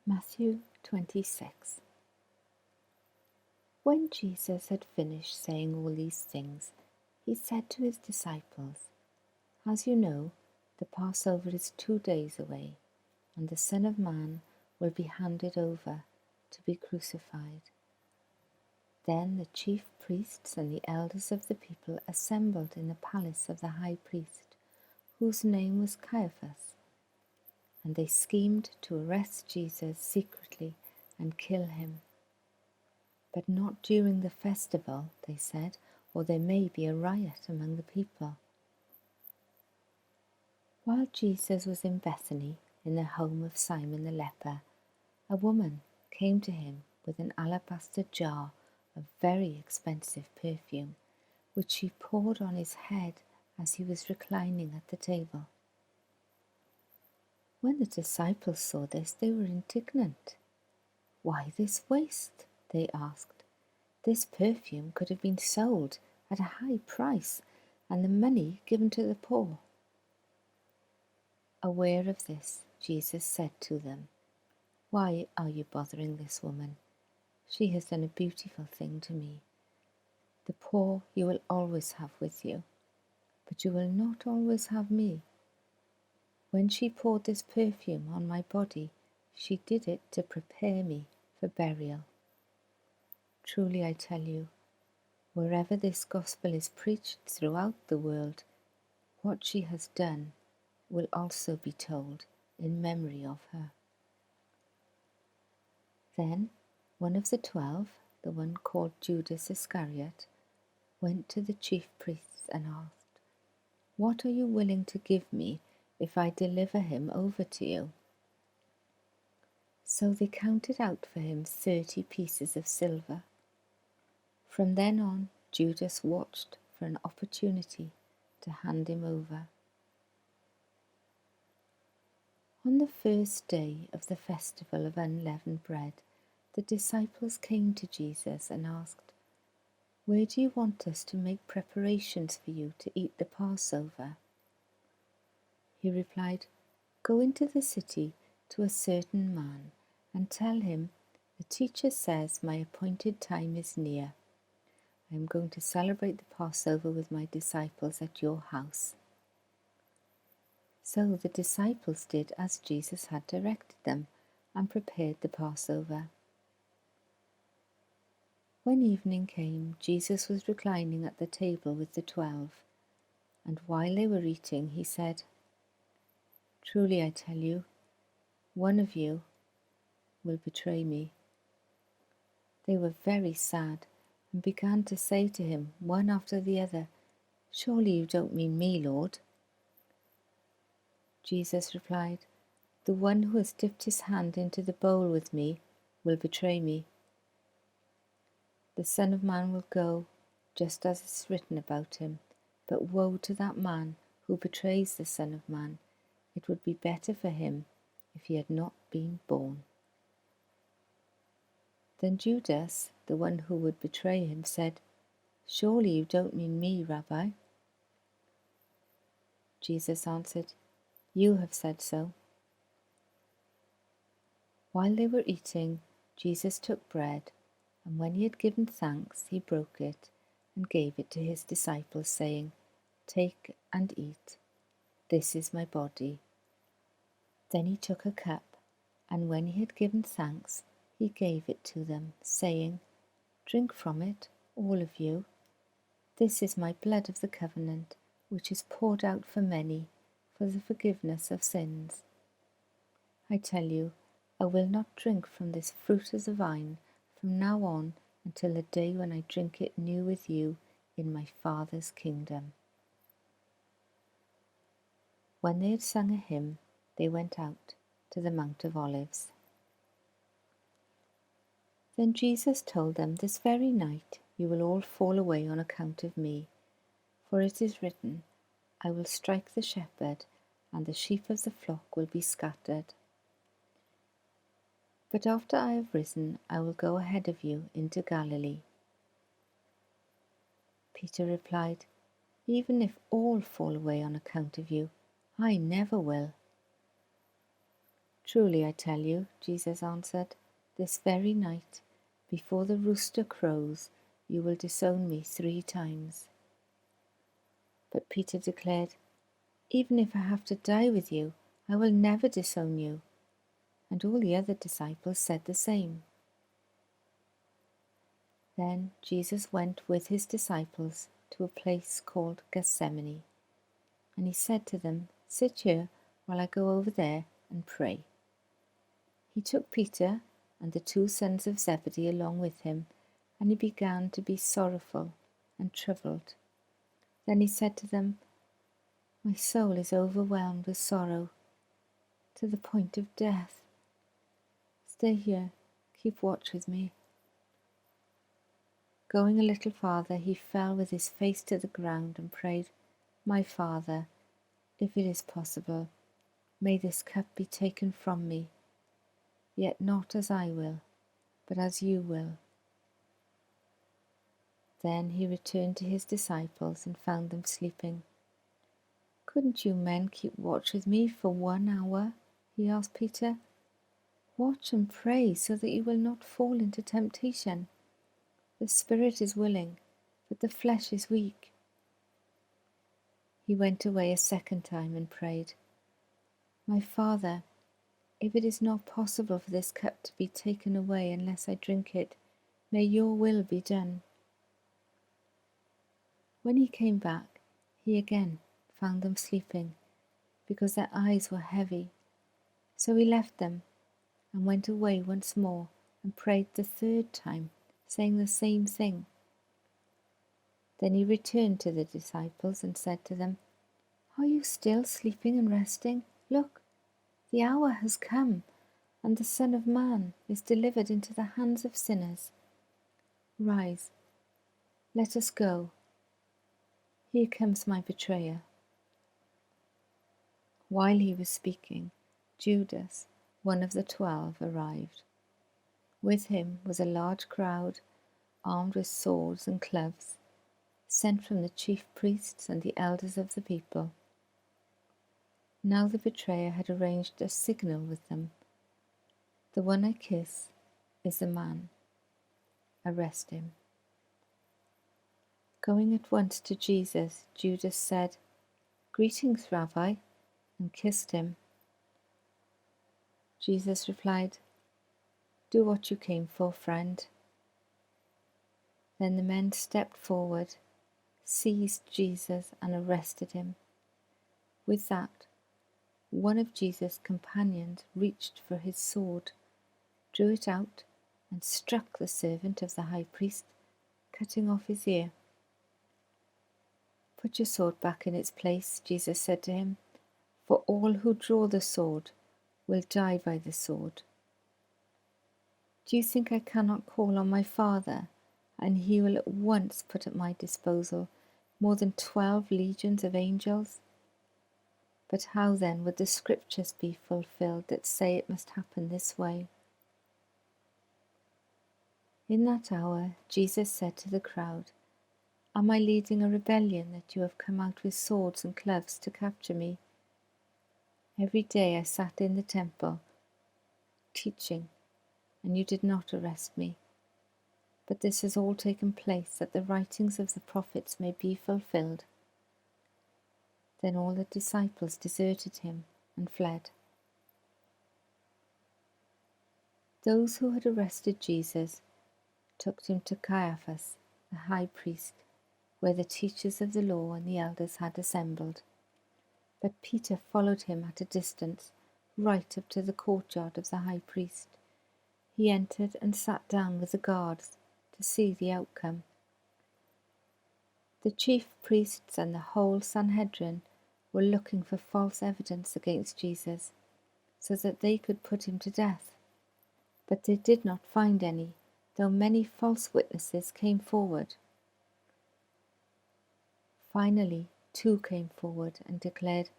Matthew 26. When Jesus had finished saying all these things, he said to his disciples, "As you know, the Passover is 2 days away, and the Son of Man will be handed over to be crucified." Then the chief priests and the elders of the people assembled in the palace of the high priest, whose name was Caiaphas, and they schemed to arrest Jesus secretly and kill him. "But not during the festival," they said, "or there may be a riot among the people." While Jesus was in Bethany, in the home of Simon the leper, a woman came to him with an alabaster jar of very expensive perfume, which she poured on his head as he was reclining at the table. When the disciples saw this, they were indignant. "Why this waste?" they asked. "This perfume could have been sold at a high price and the money given to the poor." Aware of this, Jesus said to them, "Why are you bothering this woman? She has done a beautiful thing to me. The poor you will always have with you, but you will not always have me. When she poured this perfume on my body, she did it to prepare me for burial. Truly I tell you, wherever this gospel is preached throughout the world, what she has done will also be told in memory of her." Then one of the 12, the one called Judas Iscariot, went to the chief priests and asked, "What are you willing to give me if I deliver him over to you?" So they counted out for him 30 pieces of silver. From then on, Judas watched for an opportunity to hand him over. On the first day of the festival of unleavened bread, the disciples came to Jesus and asked, "Where do you want us to make preparations for you to eat the Passover?" He replied, "Go into the city to a certain man and tell him, 'The teacher says my appointed time is near. I am going to celebrate the Passover with my disciples at your house.'" So the disciples did as Jesus had directed them and prepared the Passover. When evening came, Jesus was reclining at the table with the 12, and while they were eating, he said, "Truly I tell you, one of you will betray me." They were very sad and began to say to him, one after the other, "Surely you don't mean me, Lord?" Jesus replied, "The one who has dipped his hand into the bowl with me will betray me. The Son of Man will go just as is written about him, but woe to that man who betrays the Son of Man. It would be better for him if he had not been born." Then Judas, the one who would betray him, said, "Surely you don't mean me, Rabbi?" Jesus answered, "You have said so." While they were eating, Jesus took bread, and when he had given thanks, he broke it and gave it to his disciples, saying, "Take and eat. This is my body." Then he took a cup, and when he had given thanks, he gave it to them, saying, "Drink from it, all of you. This is my blood of the covenant, which is poured out for many for the forgiveness of sins. I tell you, I will not drink from this fruit of the vine from now on until the day when I drink it new with you in my Father's kingdom." When they had sung a hymn, they went out to the Mount of Olives. Then Jesus told them, "This very night you will all fall away on account of me, for it is written, 'I will strike the shepherd, and the sheep of the flock will be scattered.' But after I have risen, I will go ahead of you into Galilee." Peter replied, "Even if all fall away on account of you, I never will." "Truly I tell you," Jesus answered, "this very night, before the rooster crows, you will disown me 3 times." But Peter declared, "Even if I have to die with you, I will never disown you." And all the other disciples said the same. Then Jesus went with his disciples to a place called Gethsemane, and he said to them, "Sit here while I go over there and pray." He took Peter and the 2 sons of Zebedee along with him, and he began to be sorrowful and troubled. Then he said to them, "My soul is overwhelmed with sorrow to the point of death. Stay here, keep watch with me." Going a little farther, he fell with his face to the ground and prayed, "My Father, if it is possible, may this cup be taken from me, yet not as I will, but as you will." Then he returned to his disciples and found them sleeping. "Couldn't you men keep watch with me for 1 hour?" he asked Peter. "Watch and pray so that you will not fall into temptation. The spirit is willing, but the flesh is weak." He went away a second time and prayed, "My Father, if it is not possible for this cup to be taken away unless I drink it, may your will be done." When he came back, he again found them sleeping, because their eyes were heavy. So he left them and went away once more and prayed the 3rd time, saying the same thing. Then he returned to the disciples and said to them, "Are you still sleeping and resting? Look, the hour has come, and the Son of Man is delivered into the hands of sinners. Rise, let us go. Here comes my betrayer." While he was speaking, Judas, one of the 12, arrived. With him was a large crowd, armed with swords and clubs, sent from the chief priests and the elders of the people. Now the betrayer had arranged a signal with them. "The one I kiss is the man. Arrest him." Going at once to Jesus, Judas said, "Greetings, Rabbi," and kissed him. Jesus replied, "Do what you came for, friend." Then the men stepped forward, seized Jesus, and arrested him. With that, one of Jesus' companions reached for his sword, drew it out, and struck the servant of the high priest, cutting off his ear. "Put your sword back in its place," Jesus said to him, "for all who draw the sword will die by the sword. Do you think I cannot call on my Father, and he will at once put at my disposal more than 12 legions of angels? But how then would the scriptures be fulfilled that say it must happen this way?" In that hour, Jesus said to the crowd, "Am I leading a rebellion that you have come out with swords and clubs to capture me? Every day I sat in the temple, teaching, and you did not arrest me. But this has all taken place that the writings of the prophets may be fulfilled." Then all the disciples deserted him and fled. Those who had arrested Jesus took him to Caiaphas, the high priest, where the teachers of the law and the elders had assembled. But Peter followed him at a distance, right up to the courtyard of the high priest. He entered and sat down with the guards to see the outcome. The chief priests and the whole Sanhedrin were looking for false evidence against Jesus, so that they could put him to death. But they did not find any, though many false witnesses came forward. Finally, 2 came forward and declared,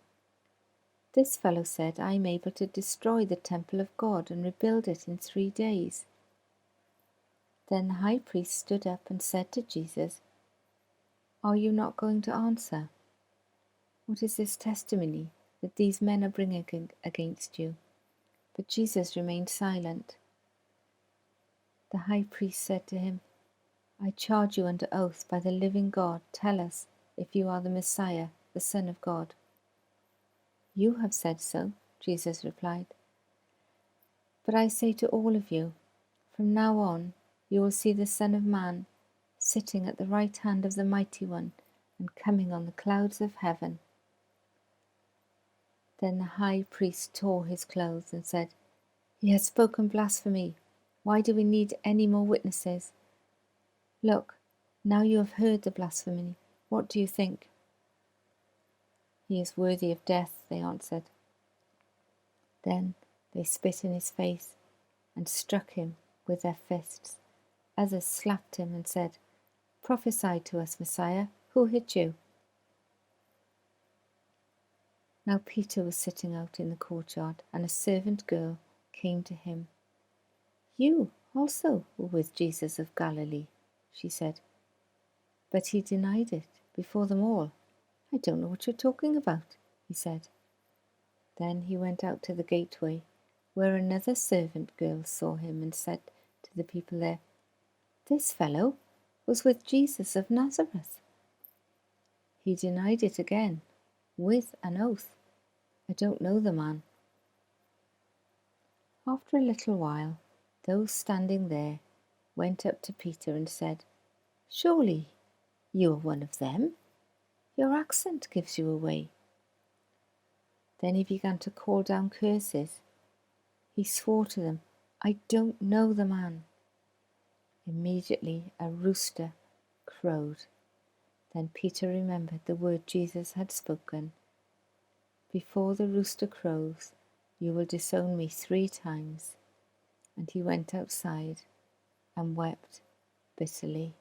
"This fellow said, I am able to destroy the temple of God and rebuild it in 3 days. Then the high priest stood up and said to Jesus, "Are you not going to answer? What is this testimony that these men are bringing against you?" But Jesus remained silent. The high priest said to him, I charge you under oath by the living God, tell us if you are the Messiah, the Son of God. You have said so, Jesus replied. But I say to all of you, from now on you will see the Son of Man sitting at the right hand of the Mighty One and coming on the clouds of heaven. Then the high priest tore his clothes and said, He has spoken blasphemy. Why do we need any more witnesses? Look, now you have heard the blasphemy. What do you think? He is worthy of death, they answered. Then they spit in his face and struck him with their fists. Others slapped him and said, Prophesy to us, Messiah, who hit you? Now Peter was sitting out in the courtyard, and a servant girl came to him. You also were with Jesus of Galilee, she said. But he denied it before them all. I don't know what you're talking about, he said. Then he went out to the gateway, where another servant girl saw him and said to the people there, This fellow was with Jesus of Nazareth. He denied it again, with an oath. I don't know the man. After a little while, those standing there went up to Peter and said, Surely you are one of them. Your accent gives you away. Then he began to call down curses. He swore to them, I don't know the man. Immediately a rooster crowed. Then Peter remembered the word Jesus had spoken. Before the rooster crows, you will disown me 3 times. And he went outside and wept bitterly.